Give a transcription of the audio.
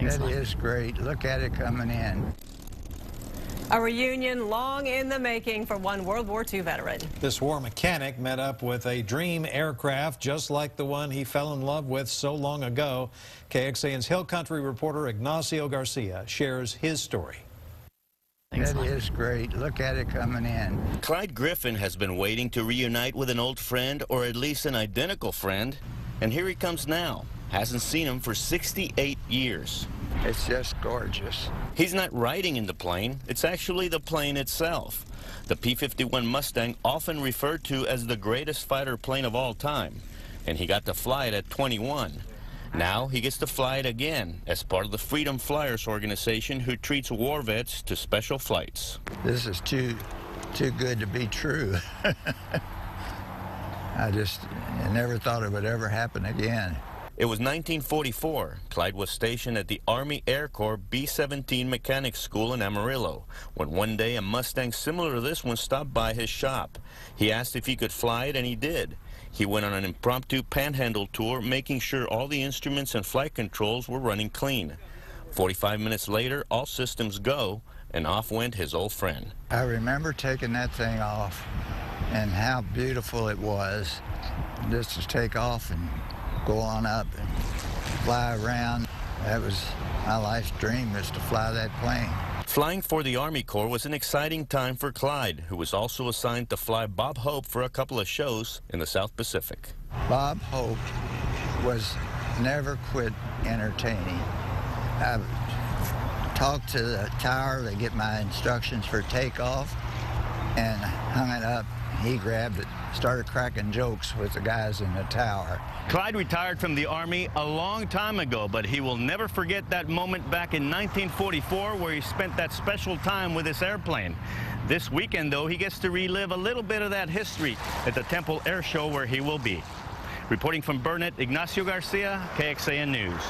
That is great. Look at it coming in. A reunion long in the making for one World War II veteran. This war mechanic met up with a dream aircraft just like the one he fell in love with so long ago. KXAN's Hill Country reporter Ignacio Garcia shares his story. That is great. Look at it coming in. Clyde Griffin has been waiting to reunite with an old friend, or at least an identical friend, and here he comes now. Hasn't seen him for 68 years. It's just gorgeous. He's not riding in the plane, it's actually the plane itself. The P-51 Mustang, often referred to as the greatest fighter plane of all time, and he got to fly it at 21. Now he gets to fly it again as part of the Freedom Flyers organization, who treats war vets to special flights. This is too good to be true. I never thought it would ever happen again. It was 1944. Clyde was stationed at the Army Air Corps B-17 Mechanics School in Amarillo when one day a Mustang similar to this one stopped by his shop. He asked if he could fly it, and he did. He went on an impromptu panhandle tour, making sure all the instruments and flight controls were running clean. 45 minutes later, all systems go, and off went his old friend. I remember taking that thing off and how beautiful it was just to take off and go on up and fly around. That was my life's dream, was to fly that plane. Flying for the Army Corps was an exciting time for Clyde, who was also assigned to fly Bob Hope for a couple of shows in the South Pacific. Bob Hope was never quit entertaining. I talked to the tower to get my instructions for takeoff and hung it up. He grabbed it, started cracking jokes with the guys in the tower. Clyde retired from the Army a long time ago, but he will never forget that moment back in 1944 where he spent that special time with this airplane. This weekend, though, he gets to relive a little bit of that history at the Temple Air Show, where he will be. Reporting from Burnett, Ignacio Garcia, KXAN News.